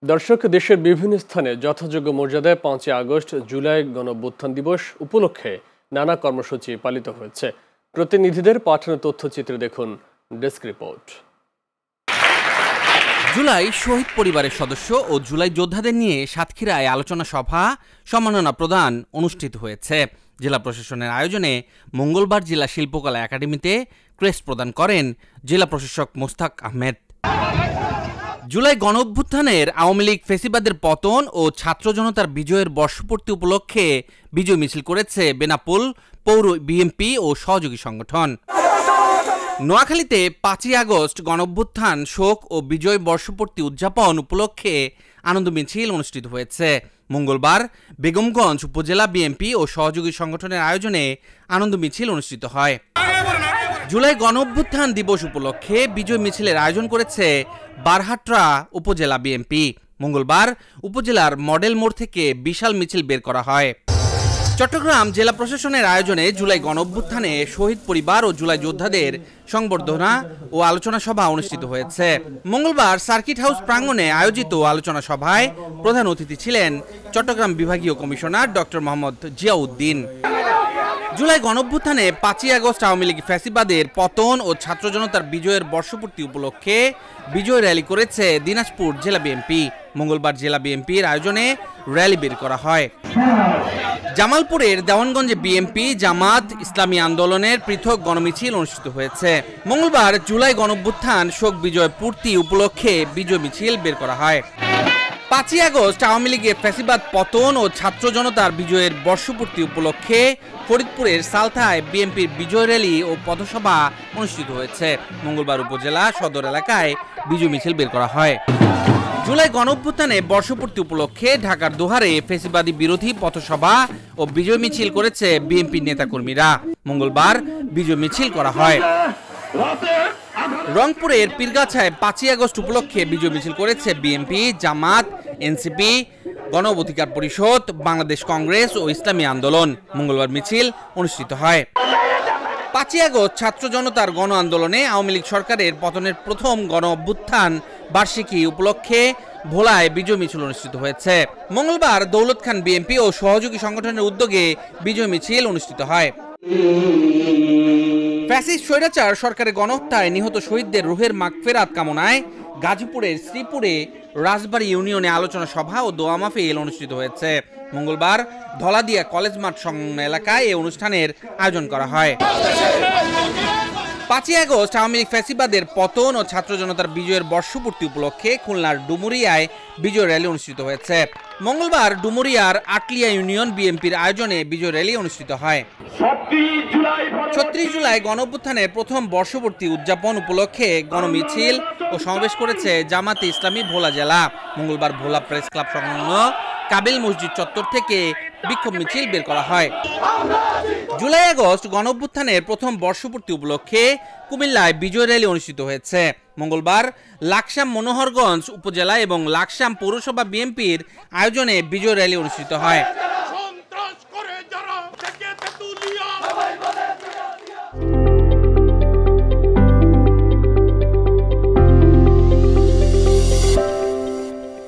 দর্শক, দেশের বিভিন্ন স্থানে যথাযোগ্য মর্যাদায় 5ই আগস্ট জুলাই গণঅভ্যুত্থান দিবস উপলক্ষে নানা কর্মসূচি পালিত হয়েছে। প্রতিনিধিদের পাঠানো তথ্যচিত্রে দেখুন ডেস্ক রিপোর্ট। জুলাই শহীদ পরিবারের সদস্য ও জুলাই যোদ্ধাদের নিয়ে সাতক্ষীরায় আলোচনা সভা, সম্মাননা প্রদান অনুষ্ঠিত হয়েছে। জেলা প্রশাসনের আয়োজনে মঙ্গলবার জেলা শিল্পকলা একাডেমিতে ক্রেস্ট প্রদান করেন জেলা প্রশাসক মোস্তাক আহমেদ। জুলাই গণঅভ্যুত্থানের আওয়ামী লীগ ফেসিবাদের পতন ও ছাত্র জনতার বিজয়ের বর্ষপূর্তি উপলক্ষে বিজয় মিছিল করেছে বেনাপোল পৌর বিএনপি ও সহযোগী সংগঠন। নোয়াখালীতে 5ই আগস্ট গণঅভ্যুত্থান শোক ও বিজয় বর্ষপূর্তি উদযাপন উপলক্ষে আনন্দ মিছিল অনুষ্ঠিত হয়েছে। মঙ্গলবার বেগমগঞ্জ উপজেলা বিএনপি ও সহযোগী সংগঠনের আয়োজনে আনন্দ মিছিল অনুষ্ঠিত হয়। জুলাই গণঅভ্যুত্থান দিবস উপলক্ষে বিজয় মিছিলের আয়োজন করেছে বারহাট্রা উপজেলা বিএনপি। মঙ্গলবার উপজেলার মডেল মোড় থেকে বিশাল মিছিল বের করা হয়। চট্টগ্রাম জেলা প্রশাসনের আয়োজনে জুলাই গণঅভ্যুত্থানে শহীদ পরিবার ও জুলাই যোদ্ধাদের সংবর্ধনা ও আলোচনা সভা অনুষ্ঠিত হয়েছে। মঙ্গলবার সার্কিট হাউস প্রাঙ্গণে আয়োজিত আলোচনা সভায় প্রধান অতিথি ছিলেন চট্টগ্রাম বিভাগীয় commissioner doctor Mohammad Ziauddin. July গণঅভ্যুত্থানে 5ই আগস্ট আওয়ামী লীগ ফ্যাসিবাদের পতন ও ছাত্র জনতার বিজয়ের বর্ষপূর্তি উপলক্ষে বিজয় র্যালি করেছে দিনাজপুর জেলা বিএনপি। মঙ্গলবার জেলা বিএনপির আয়োজনে র্যালি বের করা হয়। জামালপুরের দেওয়ানগঞ্জে বিএনপি জামাত ইসলামী আন্দোলনের পৃথক গণমিছিল অনুষ্ঠিত হয়েছে। মঙ্গলবার জুলাই গণঅভ্যুত্থান শোক বিজয় পূর্তি উপলক্ষে বিজয় মিছিল বের করা হয়। 5ই আগস্ট আওয়ামী লীগের ফ্যাসিবাদ পতন ও ছাত্র জনতার বিজয়ের বর্ষপূর্তি উপলক্ষে ফরিদপুরের সালথায় বিএনপির বিজয় র্যালি ও পথসভা অনুষ্ঠিত হয়েছে। মঙ্গলবার উপজেলা সদর এলাকায় বিজয় মিছিল বের করা হয়। জুলাই গণঅভ্যুত্থানে বর্ষপূর্তি উপলক্ষে ঢাকার দোহারে ফ্যাসিবাদী বিরোধী পথসভা ও বিজয় মিছিল করেছে বিএনপির নেতাকর্মীরা। মঙ্গলবার বিজয় মিছিল করা হয়। রংপুরের পীরগাছায় 5ই আগস্ট উপলক্ষে বিজয় মিছিল করেছে বিএনপি, জামাত, এনসিপি, গণ অধিকার পরিষদ, বাংলাদেশ কংগ্রেস ও ইসলামী আন্দোলন। মঙ্গলবার মিছিল অনুষ্ঠিত হয়। 5ই আগস্ট ছাত্র জনতার গণ আন্দোলনে আওয়ামী লীগ সরকারের পতনের প্রথম গণ অভ্যুত্থান বার্ষিকী উপলক্ষে ভোলায় বিজয় মিছিল অনুষ্ঠিত হয়েছে। মঙ্গলবার দৌলত খান বিএনপি ও সহযোগী সংগঠনের উদ্যোগে বিজয় মিছিল অনুষ্ঠিত হয়। ফ্যাসিস্ট স্বৈরাচার সরকারের গণহত্যায় নিহত শহীদদের রুহের মাগফিরাত কামনায় গাজীপুরের শ্রীপুরে রাজবাড়ী ইউনিয়নে আলোচনা সভা ও দোয়া মাহফিল অনুষ্ঠিত হয়েছে। মঙ্গলবার ধলাদিয়া কলেজ মাঠ সংলগ্ন এলাকায় এই অনুষ্ঠানের আয়োজন করা হয়। 5ই আগস্ট আওয়ামী লীগ ফ্যাসিবাদের পতন ও ছাত্র জনতার বিজয়ের বর্ষপূর্তি উপলক্ষে খুলনার ডুমুরিয়ায় বিজয় র্যালি অনুষ্ঠিত হয়েছে। মঙ্গলবার ডুমুরিয়ার আটলিয়া ইউনিয়ন বিএনপির আয়োজনে বিজয় র্যালি অনুষ্ঠিত হয়। 36 জুলাই গণঅভ্যুত্থানের প্রথম বর্ষপূর্তি উদযাপন উপলক্ষে গণমিছিল ও সমাবেশ করেছে জামাতে ইসলামী ভোলা জেলা। মঙ্গলবার ভোলা প্রেস ক্লাব সংলগ্ন কাবিল মসজিদ চত্বর থেকে বিক্ষোভ মিছিল বের করা হয়। জুলাই আগস্ট গণঅভ্যুত্থানের প্রথম বর্ষপূর্তি উপলক্ষে কুমিল্লায় বিজয় র্যালি অনুষ্ঠিত হয়েছে। মঙ্গলবার লাকসাম মনোহরগঞ্জ উপজেলা এবং লাকসাম পৌরসভা বিএনপির আয়োজনে বিজয় র্যালি অনুষ্ঠিত হয়।